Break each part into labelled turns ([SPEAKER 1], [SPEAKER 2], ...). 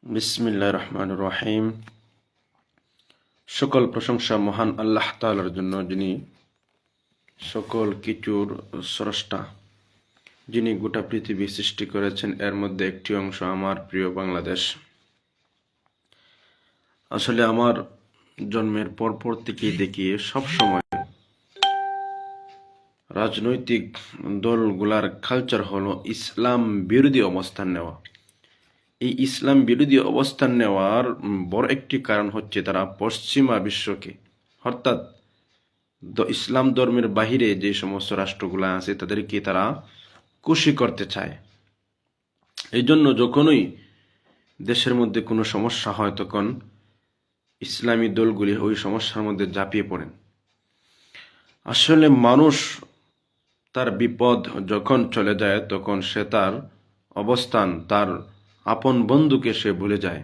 [SPEAKER 1] বিসমিল্লাহির রহমানির রহিম। সকল প্রশংসা মহান আল্লাহ তাআলার জন্য, যিনি সকল কিছুর স্রষ্টা, যিনি গোটা পৃথিবী সৃষ্টি করেছেন। এর মধ্যে একটি অংশ আমার প্রিয় বাংলাদেশ। আসলে আমার জন্মের পরপর থেকেই দেখি সবসময় রাজনৈতিক দলগুলার কালচার হলো ইসলাম বিরোধী অবস্থান নেওয়া। এই ইসলাম বিরোধী অবস্থান নেওয়ার বড় একটি কারণ হচ্ছে তারা পশ্চিমা বিশ্বকে, অর্থাৎ ইসলাম ধর্মের বাহিরে যে সমস্ত রাষ্ট্রগুলো আছে তাদেরকে তারা খুশি করতে চায়। এই জন্য যখনই দেশের মধ্যে কোনো সমস্যা হয় তখন ইসলামী দলগুলি ওই সমস্যার মধ্যে ঝাঁপিয়ে পড়েন। আসলে মানুষ তার বিপদ যখন চলে যায় তখন সে তার অবস্থান, তার আপন বন্ধুকে সে ভুলে যায়।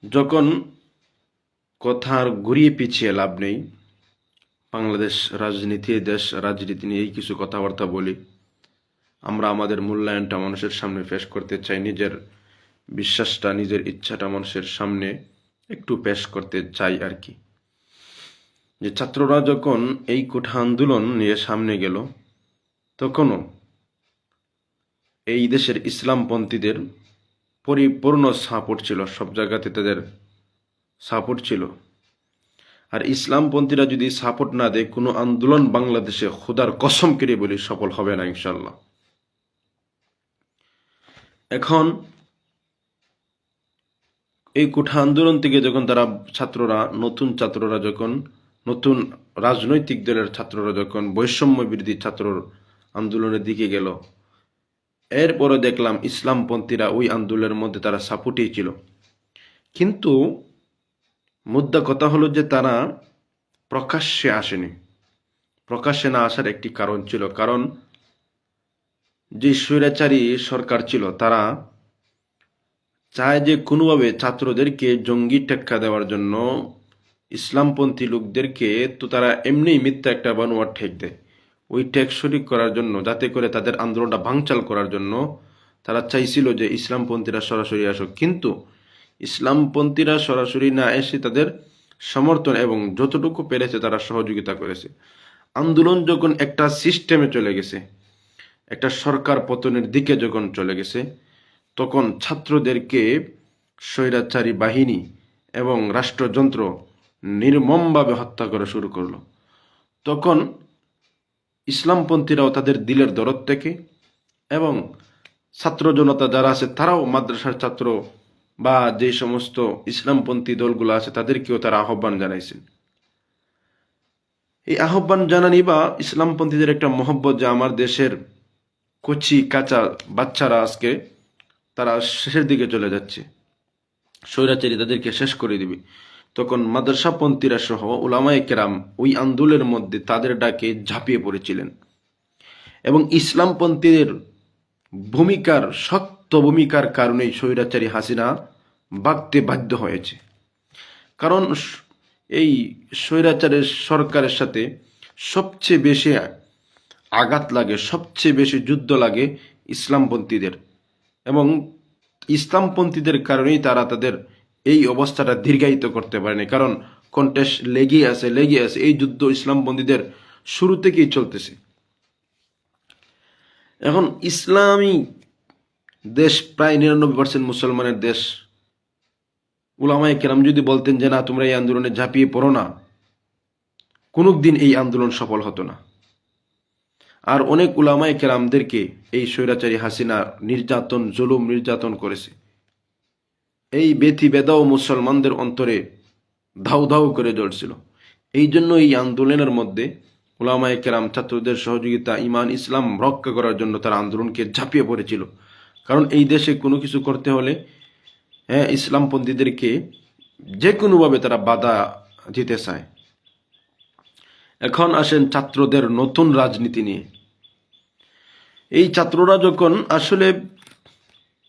[SPEAKER 1] যখন কথার ঘুরিয়ে পিছিয়ে লাভ নেই, বাংলাদেশ দেশ রাজনীতি নিয়ে কিছু কথাবার্তা বলি। আমরা আমাদের মূল্যায়নটা মানুষের সামনে পেশ করতে চাই, নিজের বিশ্বাসটা, নিজের ইচ্ছাটা মানুষের সামনে একটু পেশ করতে চাই আর কি। যে ছাত্ররা যখন এই কোঠা আন্দোলন নিয়ে সামনে গেল, তখনও এই দেশের ইসলামপন্থীদের পরিপূর্ণ সাপোর্ট ছিল, সব জায়গাতে তাদের সাপোর্ট ছিল। আর ইসলামপন্থীরা যদি সাপোর্ট না দেয়, কোনো আন্দোলন বাংলাদেশে খোদার কসম করে বলি সফল হবে না ইনশাল্লাহ। এখন এই কোঠা আন্দোলন থেকে যখন তারা নতুন ছাত্ররা যখন নতুন রাজনৈতিক দলের ছাত্ররা যখন বৈষম্য বিরোধী ছাত্র আন্দোলনের দিকে গেল, এরপরে দেখলাম ইসলামপন্থীরা ওই আন্দোলনের মধ্যে তারা সাপোর্টেই ছিল। কিন্তু মুদ্রা কথা হলো যে তারা প্রকাশ্যে আসেনি। প্রকাশ্যে না আসার একটি কারণ ছিল, কারণ যে স্বৈরাচারী সরকার ছিল তারা চায় যে কোনোভাবে ছাত্রদেরকে জঙ্গি টেক্কা দেওয়ার জন্য ইসলামপন্থী লোকদেরকে তো তারা এমনিই মিথ্যা একটা বানোয়ার ঠেক দেয়, ওই ঠেক শরিক করার জন্য, যাতে করে তাদের আন্দোলনটা ভাঙচাল করার জন্য তারা চাইছিল যে ইসলামপন্থীরা সরাসরি আসুক। কিন্তু ইসলামপন্থীরা সরাসরি না এসে তাদের সমর্থন এবং যতটুকু পেরেছে তারা সহযোগিতা করেছে। আন্দোলন যখন একটা সিস্টেমে চলে গেছে, একটা সরকার পতনের দিকে যখন চলে গেছে, তখন ছাত্রদেরকে স্বৈরাচারী বাহিনী এবং রাষ্ট্রযন্ত্র নির্মমভাবে হত্যা করা শুরু করলো। তখন ইসলামপন্থীরাও তাদের দিলের দরদ থেকে এবং ছাত্র জনতা যারা আছে তারাও, মাদ্রাসার ছাত্র বা যে সমস্ত ইসলামপন্থী দলগুলো আছে তাদেরকেও তারা আহ্বান জানাইছেন। এই আহ্বান জানানি বা ইসলামপন্থীদের একটা মহব্বত যে আমার দেশের কচি কাঁচা বাচ্চারা আজকে তারা শেষের দিকে চলে যাচ্ছে, স্বৈরাচারী তাদেরকে শেষ করে দিবে। তখন মাদ্রাসাপন্থীরা সহ উলামায়ে কেরাম ওই আন্দোলনের মধ্যে তাদের ডাকে ঝাঁপিয়ে পড়েছিলেন এবং ইসলামপন্থীদের শক্ত ভূমিকার কারণেই স্বৈরাচারী হাসিনা ভাগতে বাধ্য হয়েছে। কারণ এই স্বৈরাচারের সরকারের সাথে সবচেয়ে বেশি আঘাত লাগে, সবচেয়ে বেশি যুদ্ধ লাগে ইসলামপন্থীদের, এবং ইসলামপন্থীদের কারণেই তারা তাদের এই অবস্থাটা দীর্ঘায়িত করতে পারেনি। কারণ কন্টেস্ট লেগে আছে। এই যুদ্ধ ইসলামপন্থীদের শুরু থেকেই চলতেছে। এখন ইসলামী দেশ, প্রায় 99% মুসলমানের দেশ, উলামায়ে কেরাম যদি বলতেন যে না তোমরা এই আন্দোলনে ঝাঁপিয়ে পড়ো না, কোনোদিন এই আন্দোলন সফল হতো না। আর অনেক উলামায়ে কেরামদেরকে এই স্বৈরাচারী হাসিনা নির্যাতন করেছে। এই ব্যথি বেদাও মুসলমানদের অন্তরে ধাউ ধাউ করে জ্বলছিল। এই জন্য এই আন্দোলনের মধ্যে উলামায়ে কেরাম ছাত্রদের সহযোগিতা, ইমান ইসলাম রক্ষা করার জন্য তারা আন্দোলনকে ঝাঁপিয়ে পড়েছিল। কারণ এই দেশে কোনো কিছু করতে হলে ইসলামপন্থীদেরকে যে কোনোভাবে তারা বাধা দিতে চায়। এখন আসেন ছাত্রদের নতুন রাজনীতি নিয়ে। এই ছাত্ররা যখন আসলে,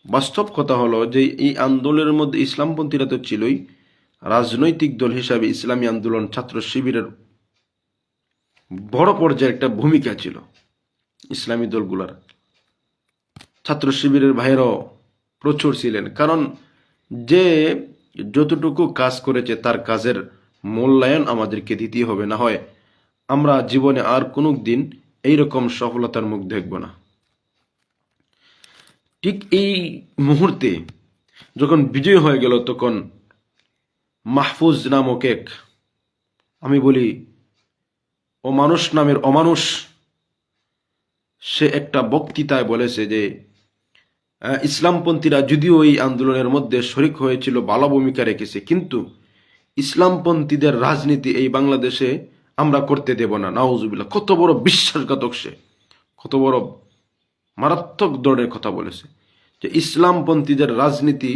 [SPEAKER 1] বাস্তব কথা হলো যে এই আন্দোলনের মধ্যে ইসলামপন্থীরা তো ছিলই, রাজনৈতিক দল হিসাবে ইসলামী আন্দোলন ছাত্র শিবিরের বড় পর্যায়ে একটা ভূমিকা ছিল। ইসলামী দলগুলার ছাত্র শিবিরের ভাইরাও প্রচুর ছিলেন। কারণ যে যতটুকু কাজ করেছে তার কাজের মূল্যায়ন আমাদেরকে দিতেই হবে, না হয় আমরা জীবনে আর কোনো দিন এইরকম সফলতার মুখ দেখব না। ঠিক এই মুহূর্তে যখন বিজয় হয়ে গেল, তখন মাহফুজ নামক এক, আমি বলি অমানুষ নামের অমানুষ, সে একটা বক্তৃতায় বলেছে যে ইসলামপন্থীরা যদিও এই আন্দোলনের মধ্যে শরিক হয়েছিল, ভালো ভূমিকা রেখেছে, কিন্তু ইসলামপন্থীদের রাজনীতি এই বাংলাদেশে আমরা করতে দেব না। নাউজুবিল্লাহ! কত বড় বিশ্বাসঘাতক সে, কত বড় মারাত্মক ধরনের কথা বলেছে যে ইসলামপন্থীদের রাজনীতি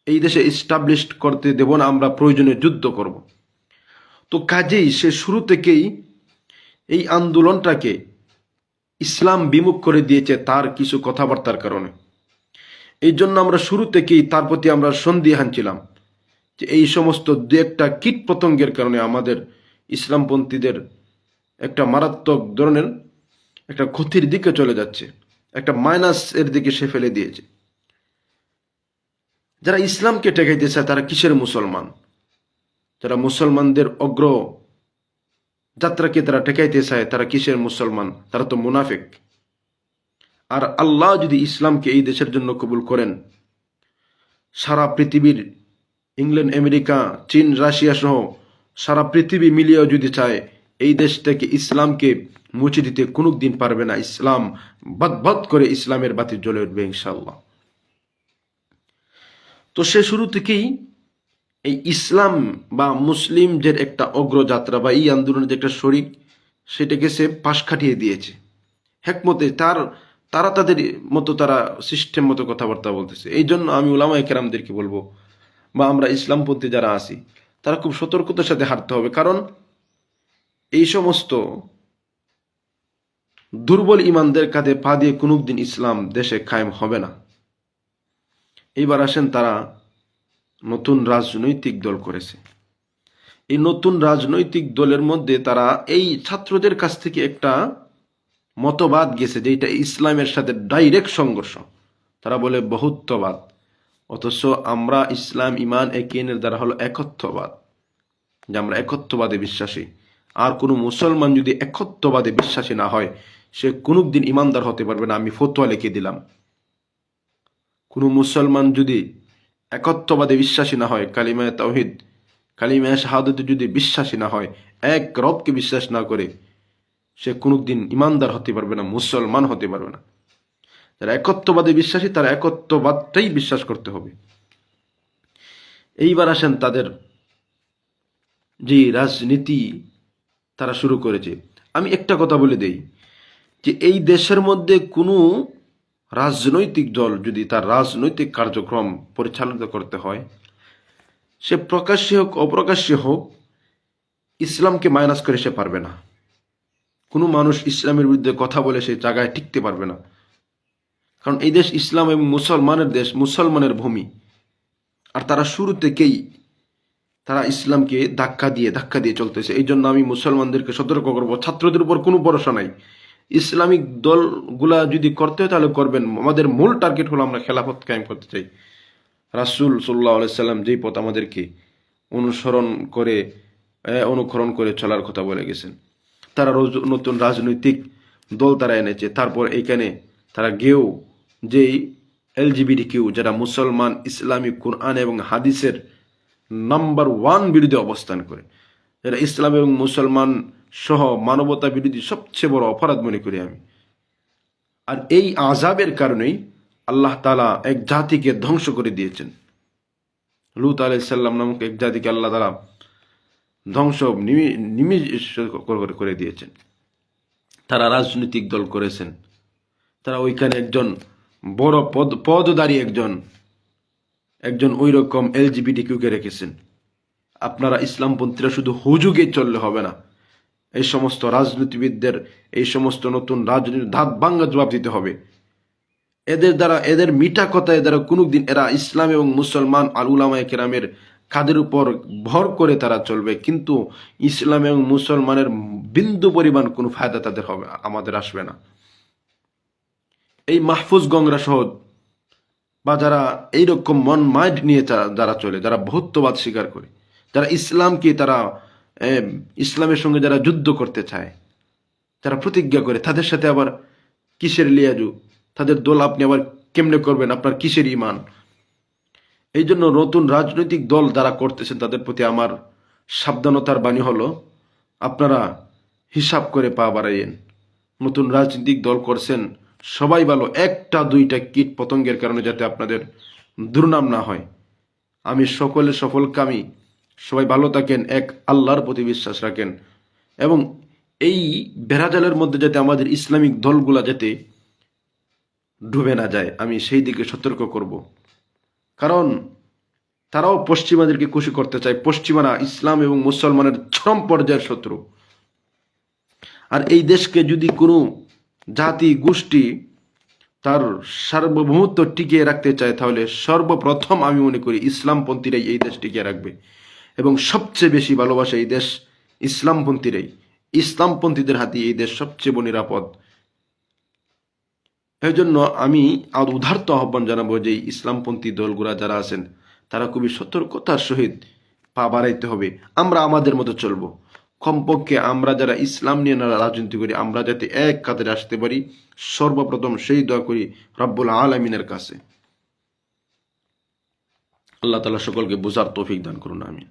[SPEAKER 1] এই দেশে ইস্টাবলিশ করতে দেব না, আমরা প্রয়োজনে যুদ্ধ করব। তো কাজেই সে শুরু থেকেই এই আন্দোলনটাকে ইসলাম বিমুখ করে দিয়েছে তার কিছু কথাবার্তার কারণে। এই জন্য আমরা শুরু থেকেই তার প্রতি আমরা সন্দিহান ছিলাম যে এই সমস্ত দু একটা কীট পতঙ্গের কারণে আমাদের ইসলামপন্থীদের একটা মারাত্মক ধরনের একটা ক্ষতির দিকে চলে যাচ্ছে, একটা মাইনাস এর দিকে সে ফেলে দিয়েছে। যারা ইসলামকে ঠেকাইতে চায় তারা কিসের মুসলমান? যারা মুসলমানদের অগ্র যাত্রাকে তারা ঠেকাইতে চায় তারা কিসের মুসলমান? তারা তো মুনাফিক। আর আল্লাহ যদি ইসলামকে এই দেশের জন্য কবুল করেন, সারা পৃথিবীর ইংল্যান্ড, আমেরিকা, চীন, রাশিয়া সহ সারা পৃথিবী মিলিয়েও যদি চায় এই দেশ থেকে ইসলামকে মুছে দিতে কোনো দিন পারবে না। ইসলাম বদ করে ইসলামের বাতি জ্বলে উঠবে ইনশাআল্লাহ। তো সে শুরু থেকেই এই ইসলাম বা মুসলিমদের একটা অগ্রযাত্রা বা এই আন্দোলনের যে একটা শরিক, সেটাকে সে পাশ কাটিয়ে দিয়েছে হেকমতে। তারা তাদের মতো, তারা সিস্টেম মতো কথাবার্তা বলতেছে। এই জন্য আমি উলামায়ে কেরামদেরকে বলবো, বা আমরা ইসলামপন্থী যারা আছি, তারা খুব সতর্কতার সাথে হাঁটতে হবে। কারণ এই সমস্ত দুর্বল ইমানদের কাঁধে পা দিয়ে কোনো দিন ইসলাম দেশে কায়েম হবে না। এইবার আসেন, তারা নতুন রাজনৈতিক দল করেছে। এই নতুন রাজনৈতিক দলের মধ্যে তারা এই ছাত্রদের কাছ থেকে একটা মতবাদ গেছে যে এটা ইসলামের সাথে ডাইরেক্ট সংঘর্ষ। তারা বলে বহুত্ববাদ, অথচ আমরা ইসলাম ইমান একিনের দ্বারা হলো একত্ববাদ, যে আমরা একত্ববাদে বিশ্বাসী। আর কোনো মুসলমান যদি একত্ববাদে বিশ্বাসী না হয়, সে কোনোদিন ইমানদার হতে পারবে না। আমি ফতোয়া লিখে দিলাম, কোনো মুসলমান যদি একত্ববাদে বিশ্বাসী না হয়, কালিমায়ে তাওহীদ, কালিমায়ে শাহাদাতে যদি বিশ্বাসী না হয়, এক রবকে বিশ্বাস না করে, সে কোনোদিন ইমানদার হতে পারবে না, মুসলমান হতে পারবে না। যারা একত্ববাদে বিশ্বাসী তারা একত্ববাদটাই বিশ্বাস করতে হবে। এইবার আসেন তাদের যে রাজনীতি তারা শুরু করেছে। আমি একটা কথা বলে দেই যে এই দেশের মধ্যে কোনো রাজনৈতিক দল যদি তার রাজনৈতিক কার্যক্রম পরিচালিত করতে হয়, সে প্রকাশ্যে হোক অপ্রকাশ্যে হোক, ইসলামকে মাইনাস করে সে পারবে না। কোনো মানুষ ইসলামের বিরুদ্ধে কথা বলে সেই জায়গায় টিকতে পারবে না। কারণ এই দেশ ইসলাম এবং মুসলমানের দেশ, মুসলমানের ভূমি। আর তারা শুরু থেকেই তারা ইসলামকে ধাক্কা দিয়ে চলতেছে। এই জন্য আমি মুসলমানদেরকে সতর্ক করবো, ছাত্রদের উপর কোনো ভরসা নাই। ইসলামিক দলগুলা যদি করতে হয় তাহলে করবেন। আমাদের মূল টার্গেট হলো আমরা খেলাফত কায়েম করতে চাই। রাসূল সাল্লাল্লাহু আলাইহি সাল্লাম যেই পথ আমাদেরকে অনুকরণ করে চলার কথা বলে গেছেন। তারা নতুন রাজনৈতিক দল তারা এনেছে। তারপর এইখানে তারা যেই LGBTQ, যারা মুসলমান, ইসলামিক কুরআন এবং হাদিসের নাম্বার 1 বিরোধী অবস্থান করে, যারা ইসলাম এবং মুসলমান সহ মানবতা বিরোধী সবচেয়ে বড় অপরাধ মনে করি আমি। আর এই আযাবের কারণেই আল্লাহ তাআলা এক জাতিকে ধ্বংস করে দিয়েছেন। লূত আলাইহিস সালাম নামক এক জাতিকে আল্লাহ তাআলা ধ্বংস নিমিষ করে দিয়েছেন। তারা রাজনৈতিক দল করেছেন। তারা ওইখানে একজন বড় পদধারী একজন ওই রকম LGBTQ-কে রেখেছেন। আপনারা ইসলামপন্থীরা শুধু হুজুগে চললে হবে না, এই সমস্ত রাজনীতিবিদদের, এই সমস্ত নতুন রাজনীতির ধাত ভাঙ্গা জবাব দিতে হবে। এদের দ্বারা, এদের মিঠা কথায় দ্বারা কোনোদিন এরা ইসলাম এবং মুসলমান আর উলামায়ে কেরামের কাদের উপর ভর করে তারা চলবে, কিন্তু ইসলাম এবং মুসলমানের বিন্দু পরিমাণ কোনো ফায়দা তাদের আমাদের আসবে না। এই মাহফুজ গংরা সহ বা যারা এইরকম মন মাইন্ড নিয়ে যারা চলে, যারা বহুত্ববাদ স্বীকার করে, যারা ইসলামকে তারা ইসলামের সঙ্গে যারা যুদ্ধ করতে চায়, যারা প্রতিজ্ঞা করে, তাদের সাথে আবার কিসের লিয়াজু, তাদের দল আপনি আবার কেমনে করবেন, আপনার কিসের ইমান? এই জন্য নতুন রাজনৈতিক দল যারা করতেছেন তাদের প্রতি আমার সাবধানতার বাণী হলো, আপনারা হিসাব করে পা বাড়াইয়েন। নতুন রাজনৈতিক দল করছেন, সবাই ভালো, একটা দুইটা কীট পতঙ্গের কারণে যাতে আপনাদের দুর্নাম না হয়। আমি সকলে সফলকামী, সবাই ভালো থাকেন, এক আল্লাহর প্রতি বিশ্বাস রাখেন, এবং এই বেড়াজালের মধ্যে যাতে আমাদের ইসলামিক দলগুলা যাতে ডুবে না যায়, আমি সেই দিকে সতর্ক করব। কারণ তারাও পশ্চিমাদেরকে খুশি করতে চায়। পশ্চিমারা ইসলাম এবং মুসলমানের চরম পর্যায়ের শত্রু। আর এই দেশকে যদি কোনো জাতি গোষ্ঠী তার সার্বভৌমত্ব টিকিয়ে রাখতে চায়, তাহলে সর্বপ্রথম আমি মনে করি ইসলামপন্থীরাই এই দেশ টিকিয়ে রাখবে, এবং সবচেয়ে বেশি ভালোবাসে এই দেশ ইসলামপন্থীরাই। ইসলামপন্থীদের হাতে এই দেশ সবচেয়ে নিরাপদ। এই জন্য আমি উদারত আহ্বান জানাবো যে ইসলামপন্থী দলগুলা যারা আছেন তারা খুবই সতর্কতার সহিত পা বাড়াইতে হবে। আমরা আমাদের মতো চলবো, কমপক্ষে আমরা যারা ইসলাম নিয়ে রাজনীতি করি আমরা যাতে এক কাতারে আসতে পারি, সর্বপ্রথম সেই দোয়া করি রব্বুল আলামিনের কাছে। আল্লাহ তাআলা সকলকে বুঝার তৌফিক দান করুন, আমিন।